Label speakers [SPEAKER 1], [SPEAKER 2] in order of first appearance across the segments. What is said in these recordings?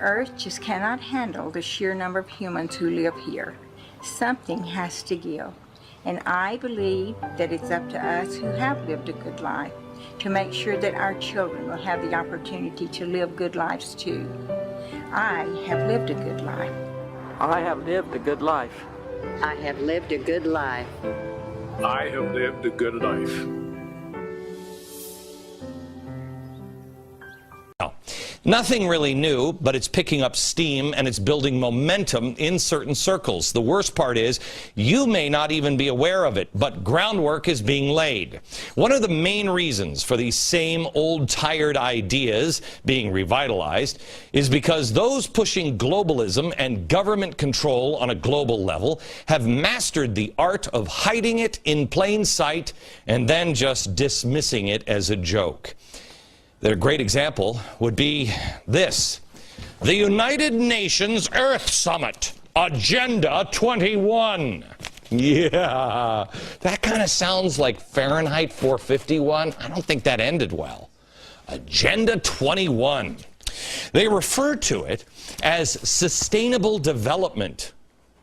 [SPEAKER 1] Earth just cannot handle the sheer number of humans who live here. Something has to give. And I believe that it's up to us who have lived a good life to make sure that our children will have the opportunity to live good lives too. I have lived a good life.
[SPEAKER 2] I have lived a good life.
[SPEAKER 3] I have lived a good life.
[SPEAKER 4] I have lived a good life.
[SPEAKER 5] Nothing really new, but it's picking up steam and it's building momentum in certain circles. The worst part is you may not even be aware of it, but groundwork is being laid. One of the main reasons for these same old tired ideas being revitalized is because those pushing globalism and government control on a global level have mastered the art of hiding it in plain sight and then just dismissing it as a joke. Their great example would be this: the United Nations Earth Summit, Agenda 21. Yeah, that kind of sounds like Fahrenheit 451. I don't think that ended well. Agenda 21. They refer to it as sustainable development.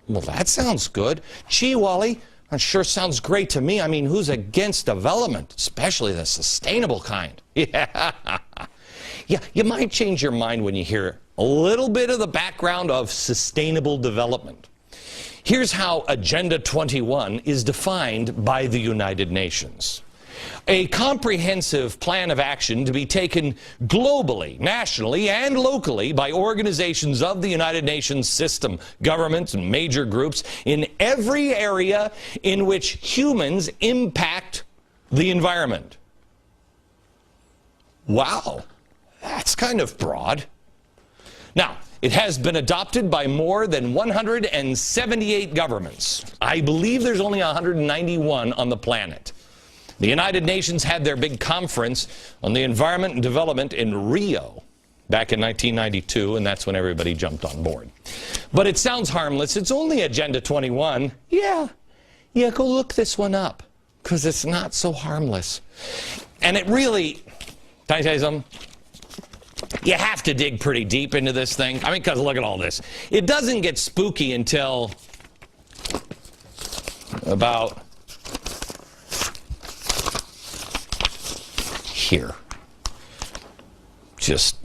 [SPEAKER 5] Well, that sounds good. Gee, Wally, that sure sounds great to me. I mean, who's against development, especially the sustainable kind? Yeah. Yeah, you might change your mind when you hear a little bit of the background of sustainable development. Here's how Agenda 21 is defined by the United Nations. A comprehensive plan of action to be taken globally, nationally, and locally by organizations of the United Nations system, governments, and major groups in every area in which humans impact the environment. Wow, that's kind of broad. Now, it has been adopted by more than 178 governments. I believe there's only 191 on the planet. The United Nations had their big conference on the environment and development in Rio back in 1992, and that's when everybody jumped on board. But it sounds harmless. It's only Agenda 21. Yeah, go look this one up, because it's not so harmless. And it really, can I tell you something? You have to dig pretty deep into this thing. I mean, because look at all this. It doesn't get spooky until about here. Just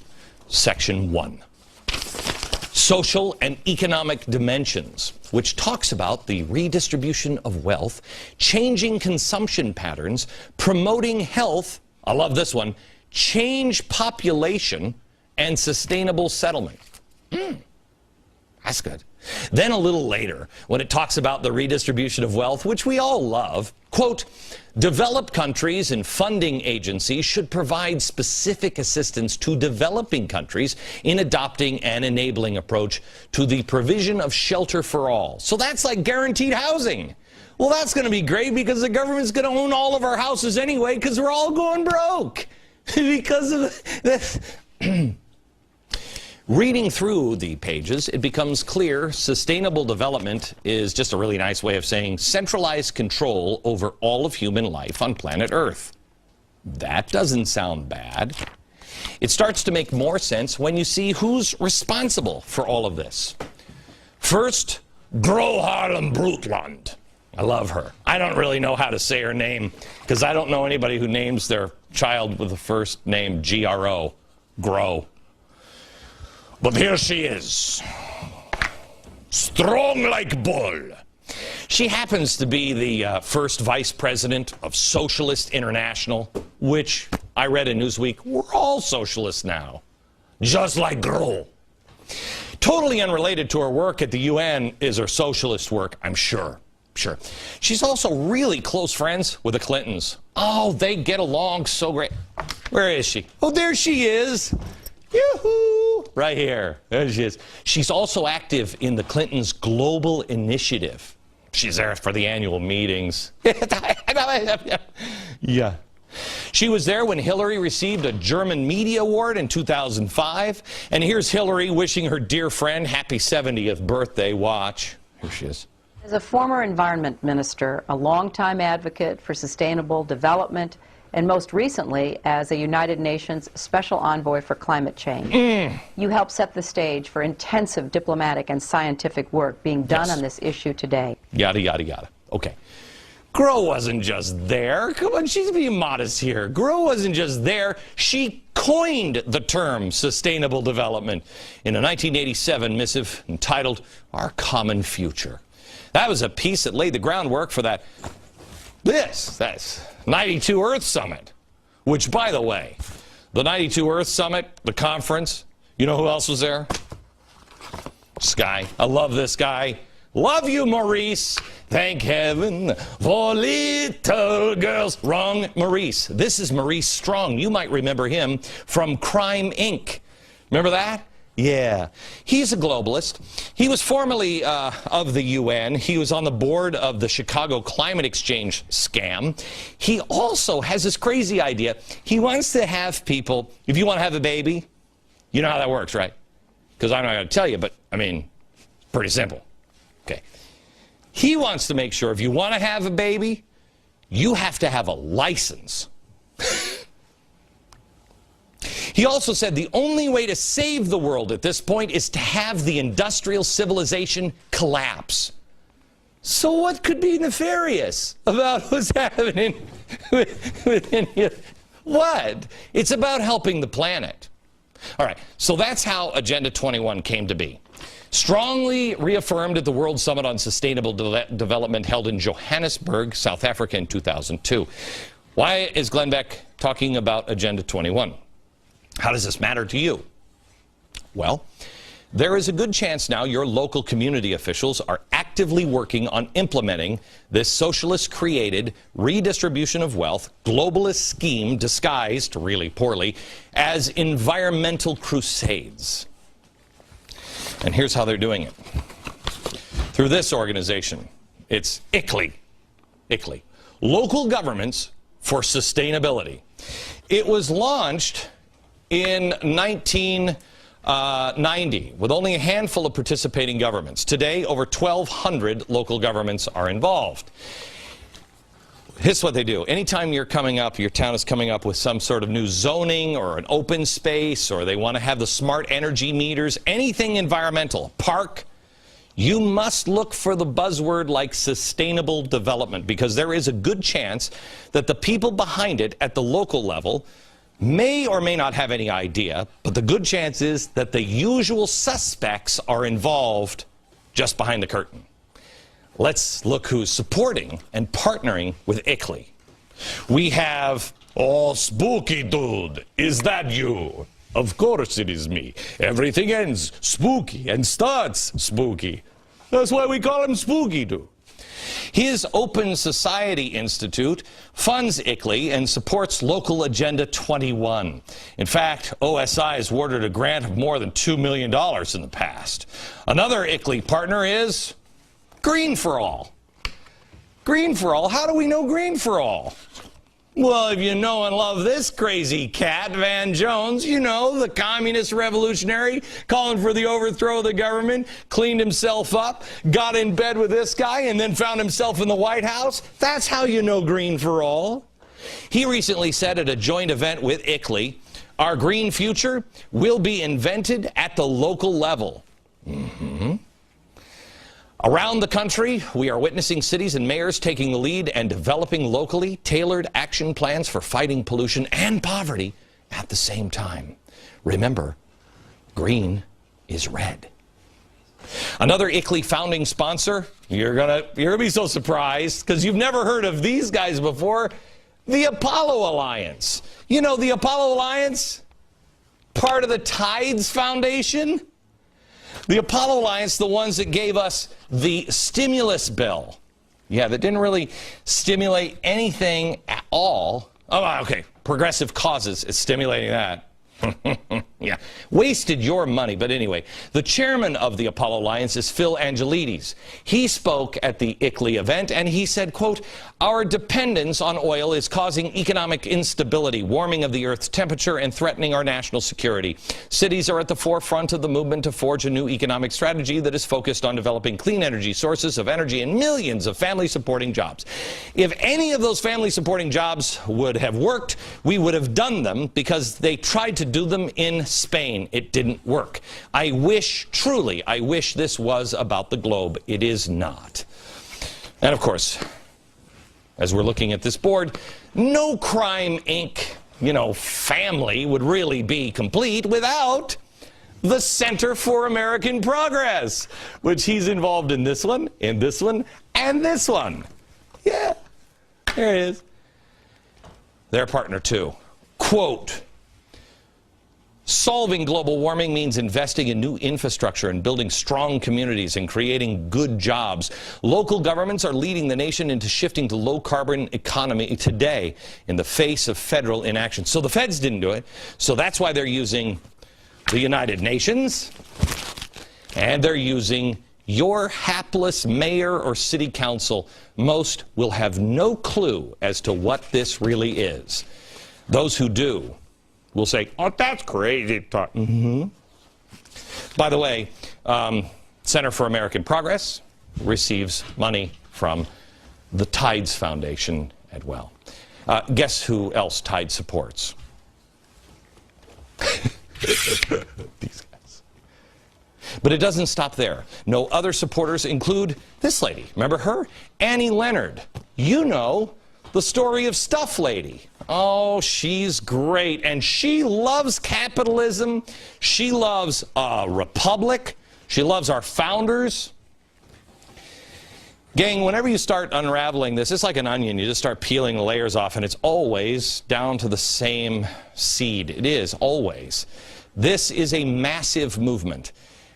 [SPEAKER 5] section 1. Social and economic dimensions, which talks about the redistribution of wealth, changing consumption patterns, promoting health, I love this one, change population, and sustainable settlement. That's good. Then a little later, when it talks about the redistribution of wealth, which we all love, quote, developed countries and funding agencies should provide specific assistance to developing countries in adopting an enabling approach to the provision of shelter for all. So that's like guaranteed housing. Well, that's going to be great because the government's going to own all of our houses anyway because we're all going broke because of this. Reading through the pages, it becomes clear sustainable development is just a really nice way of saying centralized control over all of human life on planet Earth. That doesn't sound bad. It starts to make more sense when you see who's responsible for all of this. First, Gro Harlem Brundtland. I love her. I don't really know how to say her name because I don't know anybody who names their child with the first name G-R-O, Gro. But here she is, strong like bull. She happens to be the first vice president of Socialist International, which I read in Newsweek, we're all socialists now, just like Gro. Totally unrelated to her work at the UN is her socialist work, I'm sure. Sure. She's also really close friends with the Clintons. Oh, they get along so great. Where is she? Oh, there she is. Yoo-hoo! Right here. There she is. She's also active in the Clintons' Global Initiative. She's there for the annual meetings. Yeah. She was there when Hillary received a German Media Award in 2005. And here's Hillary wishing her dear friend happy 70th birthday. Watch. Here she is.
[SPEAKER 6] As a former environment minister, a longtime advocate for sustainable development and most recently as a United Nations Special Envoy for Climate Change. You helped set the stage for intensive diplomatic and scientific work being done on this issue today.
[SPEAKER 5] Yada, yada, yada. Okay. Grow wasn't just there. Come on, she's being modest here. Grow wasn't just there. She coined the term sustainable development in a 1987 missive entitled Our Common Future. That was a piece that laid the groundwork for that's 92 Earth Summit, which, by the way, the 92 Earth Summit, the conference, you know who else was there? This guy. I love this guy. Love you, Maurice. Thank heaven for little girls. Wrong, Maurice. This is Maurice Strong. You might remember him from Crime Inc. Remember that? Yeah. He's a globalist. He was formerly of the UN. He was on the board of the Chicago Climate Exchange scam. He also has this crazy idea. He wants to have people, if you want to have a baby, you know how that works, right? Because I'm not going to tell you, but, I mean, it's pretty simple. Okay. He wants to make sure if you want to have a baby, you have to have a license. He also said the only way to save the world at this point is to have the industrial civilization collapse. So what could be nefarious about what's happening with India? What? It's about helping the planet. All right, so that's how Agenda 21 came to be. Strongly reaffirmed at the World Summit on Sustainable Development held in Johannesburg, South Africa in 2002. Why is Glenn Beck talking about Agenda 21? How does this matter to you? Well, there is a good chance now your local community officials are actively working on implementing this socialist-created redistribution of wealth, globalist scheme disguised, really poorly, as environmental crusades. And here's how they're doing it. Through this organization. It's ICLEI. ICLEI. Local Governments for Sustainability. It was launched in 1990 with only a handful of participating governments. Today, over 1,200 local governments are involved. Here's what they do. Anytime you're coming up, your town is coming up with some sort of new zoning or an open space, or they want to have the smart energy meters, anything environmental, park, you must look for the buzzword like sustainable development, because there is a good chance that the people behind it at the local level may or may not have any idea, but the good chance is that the usual suspects are involved just behind the curtain. Let's look who's supporting and partnering with ICLEI. We have, oh, spooky dude, is that you? Of course it is me. Everything ends spooky and starts spooky. That's why we call him Spooky Dude. His Open Society Institute funds ICLEI and supports local Agenda 21. In fact, OSI has awarded a grant of more than $2 million in the past. Another ICLEI partner is Green for All. Green for All? How do we know Green for All? Well, if you know and love this crazy cat, Van Jones, you know, the communist revolutionary calling for the overthrow of the government, cleaned himself up, got in bed with this guy, and then found himself in the White House. That's how you know Green for All. He recently said at a joint event with ICLEI, our green future will be invented at the local level. Around the country, we are witnessing cities and mayors taking the lead and developing locally tailored action plans for fighting pollution and poverty at the same time. Remember, green is red. Another ICLEI founding sponsor, you're gonna be so surprised because you've never heard of these guys before, the Apollo Alliance. You know the Apollo Alliance? Part of the Tides Foundation? The Apollo Alliance, the ones that gave us the stimulus bill. Yeah, that didn't really stimulate anything at all. Oh, okay, progressive causes is stimulating that. Yeah, wasted your money. But anyway, the chairman of the Apollo Alliance is Phil Angelides. He spoke at the ICLEI event, and he said, quote, "Our dependence on oil is causing economic instability, warming of the Earth's temperature, and threatening our national security. Cities are at the forefront of the movement to forge a new economic strategy that is focused on developing clean energy sources of energy and millions of family-supporting jobs. If any of those family-supporting jobs would have worked, we would have done them, because they tried to do them in Spain. It didn't work. I wish, truly, I wish this was about the globe. It is not." And of course, as we're looking at this board, No Crime Inc., family would really be complete without the Center for American Progress, which he's involved in this one, and this one, and this one. Yeah, there it is. Their partner too. Quote, "Solving global warming means investing in new infrastructure and building strong communities and creating good jobs. Local governments are leading the nation into shifting to low-carbon economy today in the face of federal inaction." So the feds didn't do it, so that's why they're using the United Nations, and they're using your hapless mayor or city council. Most will have no clue as to what this really is. Those who do will say, "Oh, that's crazy talk." By the way, Center for American Progress receives money from the Tides Foundation as well. Guess who else Tide supports? These guys. But it doesn't stop there. No other supporters include this lady. Remember her? Annie Leonard. You know, the Story of Stuff lady. Oh, she's great. And she loves capitalism. She loves a republic. She loves our founders. Gang, whenever you start unraveling this, it's like an onion. You just start peeling the layers off, and it's always down to the same seed. It is, always. This is a massive movement,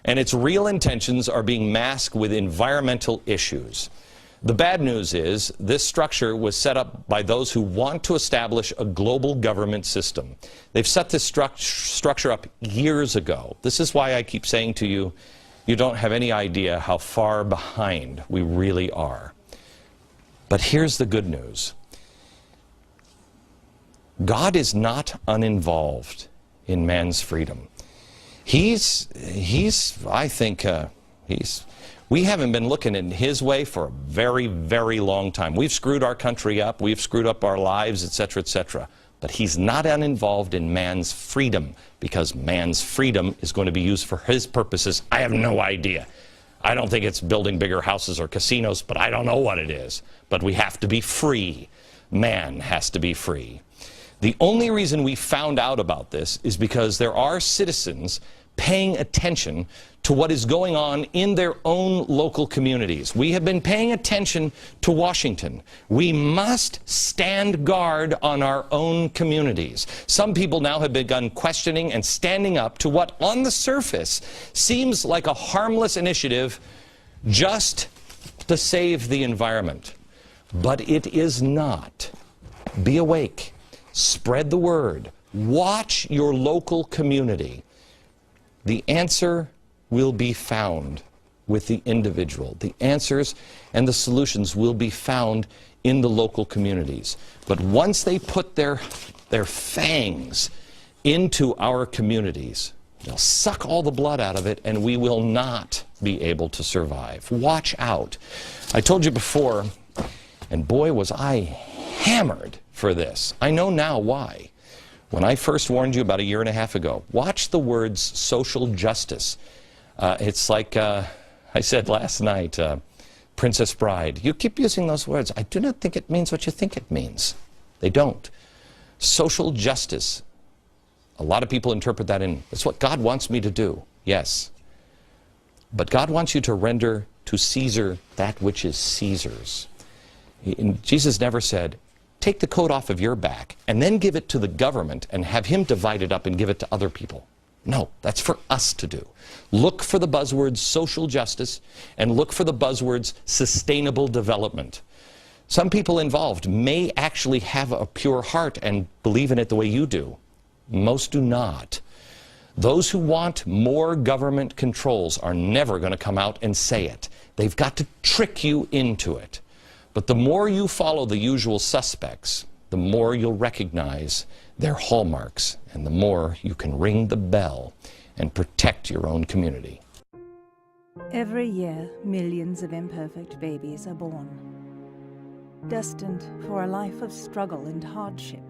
[SPEAKER 5] and its real intentions are being masked with environmental issues. The bad news is this structure was set up by those who want to establish a global government system. They've set this structure up years ago. This is why I keep saying to you, you don't have any idea how far behind we really are. But here's the good news. God is not uninvolved in man's freedom. I think we haven't been looking in his way for a very, very long time. We've screwed our country up, we've screwed up our lives, etc., etc. But he's not uninvolved in man's freedom, because man's freedom is going to be used for his purposes. I have no idea. I don't think it's building bigger houses or casinos, but I don't know what it is. But we have to be free. Man has to be free. The only reason we found out about this is because there are citizens paying attention to what is going on in their own local communities. We have been paying attention to Washington. We must stand guard on our own communities. Some people now have begun questioning and standing up to what on the surface seems like a harmless initiative just to save the environment. But it is not. Be awake. Spread the word. Watch your local community. The answer will be found with the individual. The answers and the solutions will be found in the local communities. But once they put their fangs into our communities, they'll suck all the blood out of it, and we will not be able to survive. Watch out. I told you before, and boy was I hammered for this. I know now why. When I first warned you about a year and a half ago, watch the words social justice. It's like I said last night, Princess Bride. You keep using those words. I do not think it means what you think it means. They don't. Social justice. A lot of people interpret that in, it's what God wants me to do. Yes. But God wants you to render to Caesar that which is Caesar's. Jesus never said, take the coat off of your back and then give it to the government and have him divide it up and give it to other people. No, that's for us to do. Look for the buzzwords social justice and look for the buzzwords sustainable development. Some people involved may actually have a pure heart and believe in it the way you do. Most do not. Those who want more government controls are never going to come out and say it. They've got to trick you into it. But the more you follow the usual suspects, the more you'll recognize their hallmarks, and the more you can ring the bell and protect your own community.
[SPEAKER 7] Every year, millions of imperfect babies are born, destined for a life of struggle and hardship.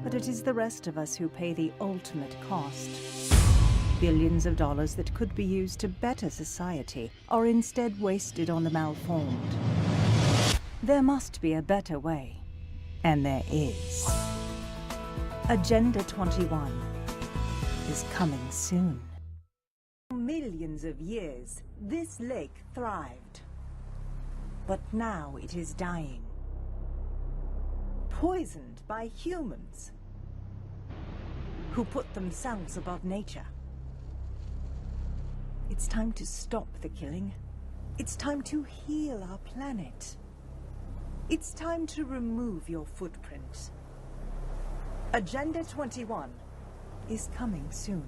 [SPEAKER 7] But it is the rest of us who pay the ultimate cost. Billions of dollars that could be used to better society are instead wasted on the malformed. There must be a better way, and there is. Agenda 21 is coming soon. For millions of years, this lake thrived. But now it is dying. Poisoned by humans who put themselves above nature. It's time to stop the killing. It's time to heal our planet. It's time to remove your footprint. Agenda 21 is coming soon.